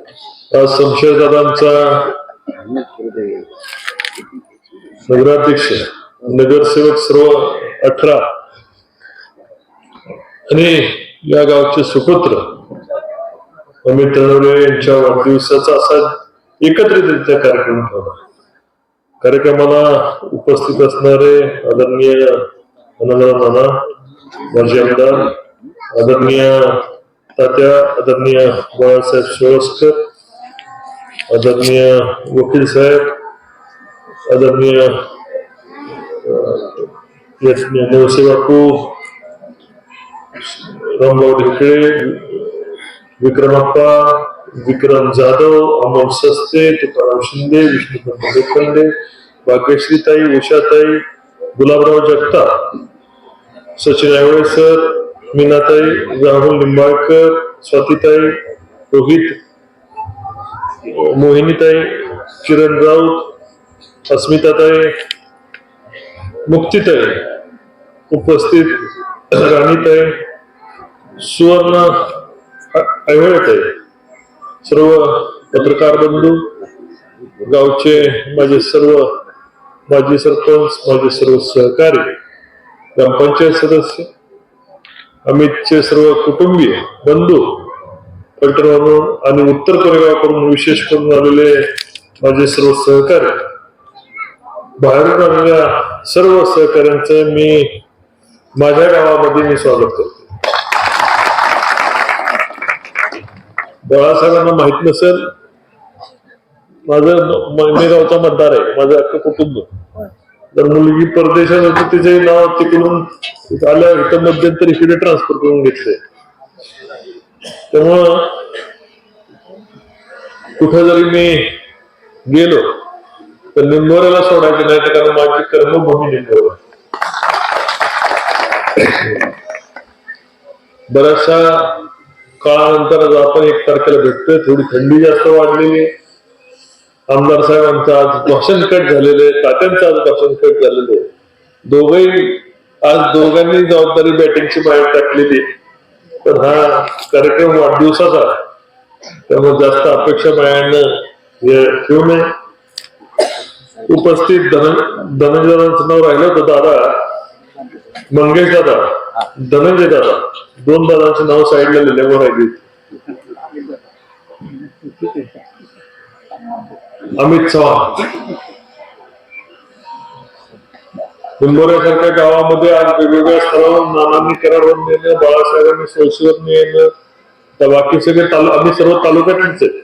आज शमशेरदादांचा नगराध्यक्ष, नगरसेवक सर्व 18 आणि या गावचे सुपुत्र अमित तळवरे यांच्या वाढदिवसाचा असा एकत्रितरित्या कार्यक्रम ठेवला. कार्यक्रमाला उपस्थित असणारे आदरणीय नाना, माजी आमदार, आदरणीय तात्या, आदरणीय बाळासाहेब सोळस्कर, आदरणीय वकील साहेब, आदरणीय नवसे बापू, रामभाऊ ढेकळे, विक्रमप्पा, विक्रम जाधव, अमोल सस्ते, तुकाराम शिंदे, विष्णुकांत लोखंडे, भाग्यश्रीताई, उषाताई, गुलाबराव जगताप, सचिन आयवळे सर, मीनाताई, राहुल लिंबाळकर, स्वातीताई, रोहित, मोहिनीताई, किरण राऊत, अस्मिताताई, मुक्तीताई, उपस्थित राणीताई, सुवर्ण आयवळेताई, सर्व पत्रकार बंधू, गावचे माझे सर्व माजी सरपंच, माझे सर्व सहकारी, ग्रामपंचायत सदस्य, अमितचे सर्व कुटुंबीय बंधू, फलटण म्हणून आणि उत्तर कोरेगावकडून विशेष करून आलेले माझे सर्व सहकारी, बाहेरून आलेल्या सर्व सहकाऱ्यांचं मी माझ्या गावामध्ये मी स्वागत करतो. बाळासाहेबांना माहित नसेल, मी गावचा मतदार आहे, माझं अख्खं कुटुंब. जर मुलगी परदेशात होती, तिचे नाव तिकडून आल्या इथं मध्यंतरी इकडे ट्रान्सफर करून घेतले. त्यामुळं कुठं जरी मी गेलो तर निंबोऱ्याला सोडायचे नाही, कारण माझी कर्मभूमी निंबोरा. बऱ्याचशा काळानंतर आज आपण 1 तारखेला भेटतोय. थोडी थंडी जास्त वाढलेली. आमदार साहेबांचं आज भाषण कट झालेले, तात्यांचं आज भाषण कट झालेले. दोघांनी जबाबदारी बॅटिंगची बाहेर टाकलेली. पण हा कार्यक्रम वाढदिवसाचा, त्यामुळे जास्त अपेक्षा बाळगणं ठेवू नये. उपस्थित धनंजयदादांचं नाव राहिलं होतं, दादा मंगेश दादा, धनंजय दादा, 2 दादांचं नाव साईडला लिहिल्यावर राहिली. अमित चव्हाण, निंबोऱ्यासारख्या गावामध्ये आज वेगवेगळ्या स्तरावरून नानांनी करारवरून येणं, बाळासाहेबांनी सोयीवरून येणं, तर बाकी सगळे आम्ही सर्व तालुक्यातलेच आहेत.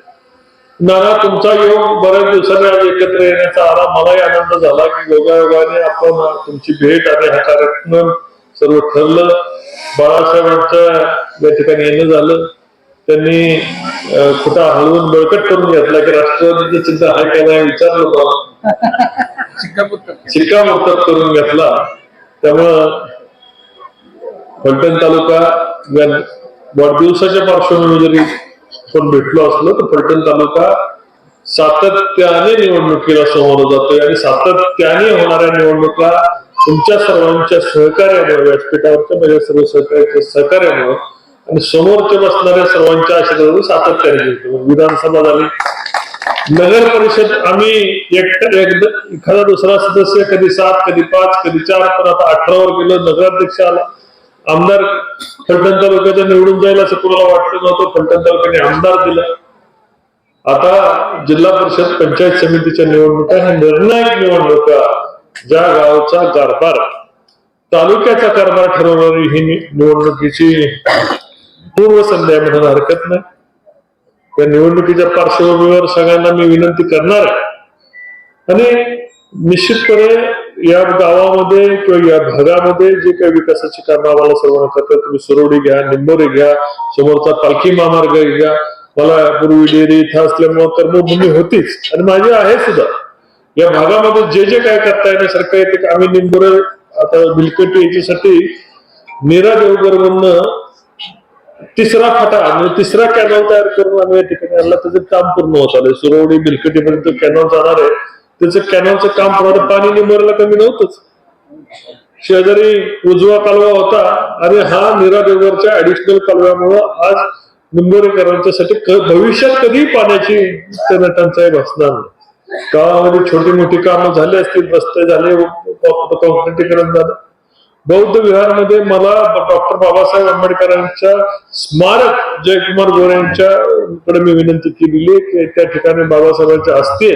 नाना, तुमचा योग बऱ्याच दिवसांनी आज एकत्र येण्याचा आला. मलाही आनंद झाला की योगायोगाने आपण तुमची भेट आणि हा कार्यक्रम सर्व ठरलं. बाळासाहेबांच्या या ठिकाणी येणं झालं. त्यांनी कुठं हलवून बळकट करून घेतला की राष्ट्रवादीची चिंता आहे का नाही विचारलं होतं, शिक्कामोर्तब करून घेतला. त्यामुळं फलटण तालुका वाढदिवसाच्या पार्श्वभूमीवर जरी आपण भेटलो असलो तर फलटण तालुका सातत्याने निवडणुकीला समोर जातोय आणि सातत्याने होणाऱ्या निवडणुका तुमच्या सर्वांच्या सहकार्यामुळे, व्यासपीठावरच्या माझ्या सर्व सहकार्याच्या सहकार्यामुळे आणि समोरच्या बसणाऱ्या सर्वांच्या आशीर्वादाने सातत्याने जिंकतो. विधानसभा झाली, नगर परिषद आम्ही एखादा दुसरा सदस्य कधी 7, कधी 5, कधी 4, पण आता 18वर गेलो. नगराध्यक्ष आला. आमदार फलटण तालुक्याचं निवडून जाईल असं कुणाला वाटलं नव्हतं. फलटण तालुक्याने आमदार दिलं. आता जिल्हा परिषद पंचायत समितीच्या निवडणुका ह्या निर्णायक निवडणुका, ज्या गावचा कारभार, तालुक्याचा कारभार ठरवणारी ही निवडणुकीची पूर्वसंध्या म्हणून हरकत नाही. त्या निवडणुकीच्या पार्श्वभूमीवर सगळ्यांना मी विनंती करणार आहे आणि निश्चितपणे या गावामध्ये किंवा या भागामध्ये जे काही विकासाची कामं आम्हाला सर्वांना करतात, तुम्ही सुरवडी घ्या, निंबोरे घ्या, समोरचा पालखी महामार्ग घ्या. मला पूर्वी डेअरी इथं असल्यामुळे कर्मभूमी होतीच आणि माझी आहे सुद्धा. या भागामध्ये जे जे काय करता येण्यासारखं येते, आम्ही निंबोरे आता बिलकटी याच्यासाठी नीरा देवघर म्हणून 3रा फाटा म्हणजे 3रा कॅनॉल तयार करून आम्ही या ठिकाणी आणला. त्याचं काम पूर्ण होत आलंय. सुरवडी बिलकटीपर्यंत कॅनॉल जाणार आहे. त्याचं कॅनॉलचं काम पूर्ण, पाणी निंबोऱ्याला कमी नव्हतंच. शेजारी उजवा कालवा होता आणि हा नीरा देवघरच्या ऍडिशनल कालव्यामुळं आज निंबोरेकरांच्यासाठी भविष्यात कधी पाण्याची त्यांना टंचाई भासणार नाही. गावामध्ये छोटी मोठी कामं झाली असतील, रस्ते झाले, कॉन्क्रिटीकरण झालं. बौद्ध विहारमध्ये मला डॉक्टर बाबासाहेब आंबेडकरांच्या स्मारक जयकुमार गोरेंच्याकडे मी विनंती केलेली की त्या ठिकाणी बाबासाहेबांच्या हस्ते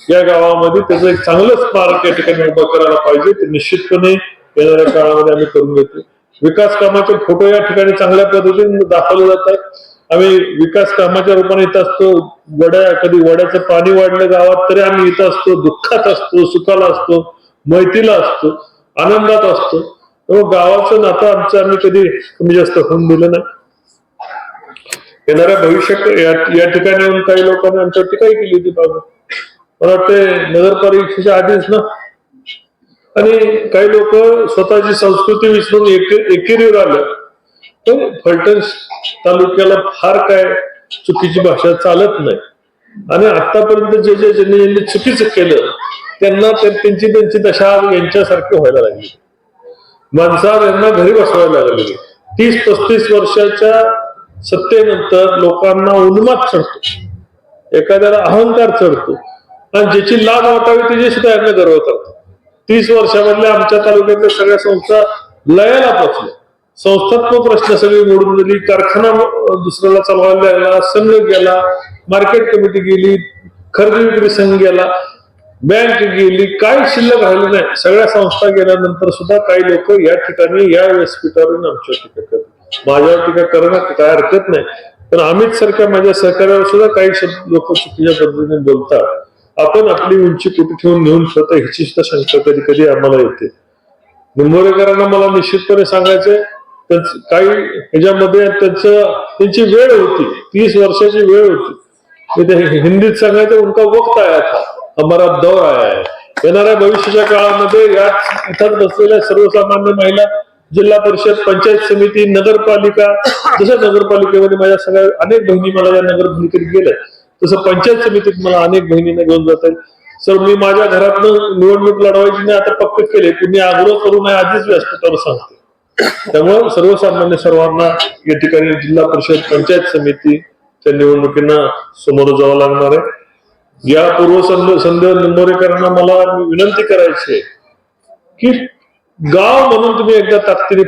या गावामध्ये त्याचं एक चांगलं स्मारक या ठिकाणी उभं करायला पाहिजे. ते निश्चितपणे येणाऱ्या काळामध्ये आम्ही करून घेतो. विकास कामाचे फोटो या ठिकाणी चांगल्या पद्धतीने दाखवले जातात. आम्ही विकास कामाच्या रूपाने येत असतो. कधी वड्याचं पाणी वाढलं गावात तरी आम्ही येत असतो, दुःखात असतो, सुखाला असतो, मैतीला असतो, आनंदात असतो. गावाचं नातं आमचं आम्ही कधी कमी जास्त होऊन दिलं नाही. येणाऱ्या भविष्यात या ठिकाणी येऊन काही लोकांनी आमच्यावर टीकाही केली होती. बाबा मला वाटते नगरपालिकेच्या आधीच ना, आणि काही लोक स्वतःची संस्कृती विसरून एकेरीवर आलं. तर फलटण तालुक्याला फार काय चुकीची भाषा चालत नाही. आणि आतापर्यंत ज्यांनी चुकीचं केलं त्यांना त्यांची दशा यांच्यासारखी व्हायला लागली. माणसावर यांना घरी बसवायला लागली. 30-35 वर्षाच्या सत्तेनंतर लोकांना उन्माद चढतो, एखाद्याला अहंकार चढतो, आणि ज्याची लाज वाटावी त्याची सुद्धा यांना गर्व करतो. 30 वर्षामधल्या आमच्या तालुक्यातल्या सगळ्या संस्था लयाला पोचल्या. संस्थात्मक प्रश्न सगळी मोडून दिली. कारखाना दुसऱ्याला चालवायला लागला, संघ गेला, मार्केट कमिटी गेली, खरेदी विक्री संघ गेला, बँक गेली, काही शिल्लक राहिलं नाही. सगळ्या संस्था गेल्यानंतर सुद्धा काही लोक या ठिकाणी या व्यासपीठावरून आमच्यावर टीका करतात. माझ्यावर टीका करणं काय हरकत नाही, पण अमित सारख्या माझ्या सहकार्यावर सुद्धा काही लोक चुकीच्या पद्धतीने बोलतात. आपण आपली उंची कुठे ठेवून नेऊन स्वतः ह्याची सुद्धा शंका कधी कधी आम्हाला येते. निंबोरेकरांना मला निश्चितपणे सांगायचंय, काही ह्याच्यामध्ये त्यांची वेळ होती, 30 वर्षाची वेळ होती. हिंदीत सांगायचं उनका वक्त आया था, हमारा दौर आया है. येणाऱ्या भविष्याच्या काळामध्ये या इथं बसलेल्या सर्वसामान्य महिला, जिल्हा परिषद, पंचायत समिती, नगरपालिका, जसं नगरपालिकेमध्ये माझ्या सगळ्या अनेक बहिणी मला या नगरपालिकेत गेल्या, तसं पंचायत समितीत मला अनेक बहिणींना घेऊन जात आहेत. सर मी माझ्या घरातनं निवडणूक लढवायची नाही आता पक्क केले, तुम्ही आग्रह करू नये आधीच व्यासपीठावर सांगते. त्यामुळे सर्वसामान्य सर्वांना या ठिकाणी जिल्हा परिषद, पंचायत समितीच्या निवडणुकींना समोर जावं लागणार आहे. या पूर्वसंध्या निंबोरेकरांना मला विनंती करायची आहे की गाव म्हणून तुम्ही एकदा ताकदीने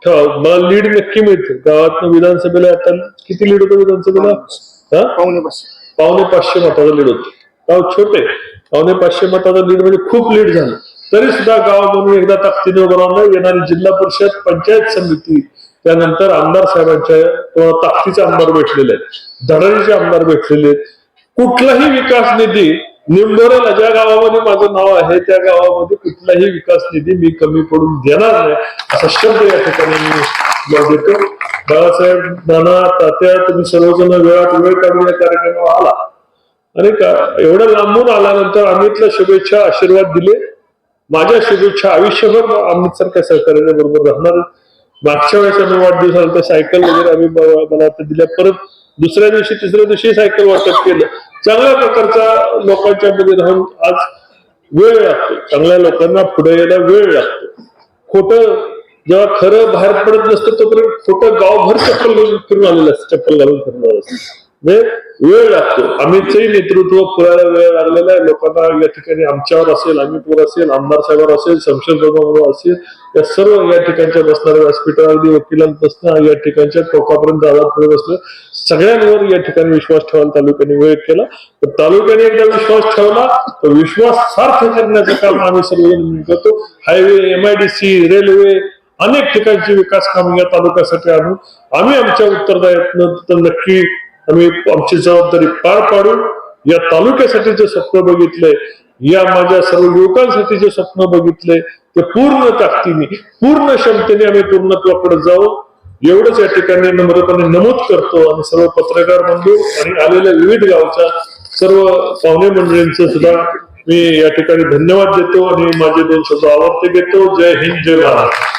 ठेवा. मला लीड नक्की मिळते गावात. विधानसभेला आता किती लीड होतं विधानसभेला? 550 मताचा लीड होतो. गाव छोटे, 550 मताचा लीड म्हणजे खूप लीड झालं. तरी सुद्धा गाव म्हणून एकदा ताकदीने उभं राहणं. येणारी जिल्हा परिषद, पंचायत समिती, त्यानंतर आमदार साहेबांच्या ताकदीचे आमदार भेटलेले आहेत, धडाडीचे आमदार भेटलेले आहेत. कुठलाही विकास निधी निंबोरेला, ज्या गावामध्ये माझं नाव आहे त्या गावामध्ये कुठलाही विकास निधी मी कमी पडून देणार नाही असा शब्द या ठिकाणी मी देतो. बाळासाहेब, नाना, तात्या, तुम्ही सर्वजण वेळात वेळ काढून या कार्यक्रमाला आला आणि एवढ्या लांबून आल्यानंतर अमितला शुभेच्छा, आशीर्वाद दिले. माझ्या शुभेच्छा आयुष्यभर अमित सारख्या सहकार्याच्या बरोबर राहणार. मागच्या वेळेस आम्ही वाढदिवसाला तर सायकल वगैरे आम्ही मला आता दिल्या. परत दुसऱ्या दिवशी, तिसऱ्या दिवशी सायकल वाटप केलं. चांगल्या प्रकारचा लोकांच्या मध्ये राहून आज वेळ लागतो. चांगल्या लोकांना पुढे यायला वेळ लागतो. खोटं जेव्हा खरं बाहेर पडत नसतं तोपर्यंत खोटं गावभर चप्पल फिरून आलेलं असतं, चप्पल घालून फिरणार असतं. वेळ लागतो. अमितचंही नेतृत्व पुरायला वेळ लागलेला आहे. लोकांना या ठिकाणी आमच्यावर असेल, अमितवर असेल, आमदार साहेबांवर असेल, शमशेर बाबांवर असेल, या सर्व या ठिकाणच्या बसणाऱ्या व्यासपीठावर अगदी वकिलांपासून या ठिकाणच्या टोकापर्यंत आवाज बसलं, सगळ्यांवर या ठिकाणी विश्वास ठेवायला तालुक्याने वेळ केला. तर तालुक्याने एकदा विश्वास ठेवला तर विश्वास सार्थ करण्याचं काम आम्ही सर्वजण करतो. हायवे, MIDC, रेल्वे, अनेक ठिकाणची विकास कामे या तालुक्यासाठी आणून आम्ही आमच्या उत्तरदायित्व नक्की आम्ही आमची जबाबदारी पार पाडू. या तालुक्यासाठी जे स्वप्न बघितलंय, या माझ्या सर्व युवकांसाठी जे स्वप्न बघितलंय ते पूर्ण ताकदीने, पूर्ण क्षमतेने आम्ही पूर्णत्वाकडे जाऊ एवढंच या ठिकाणी नम्रपणे नमूद करतो. आणि सर्व पत्रकार बंधू आणि आलेल्या विविध गावच्या सर्व पाहुणे मंडळींचं सुद्धा मी या ठिकाणी धन्यवाद देतो आणि माझे 2 शब्द आवडते घेतो. जय हिंद, जय महाराष्ट्र.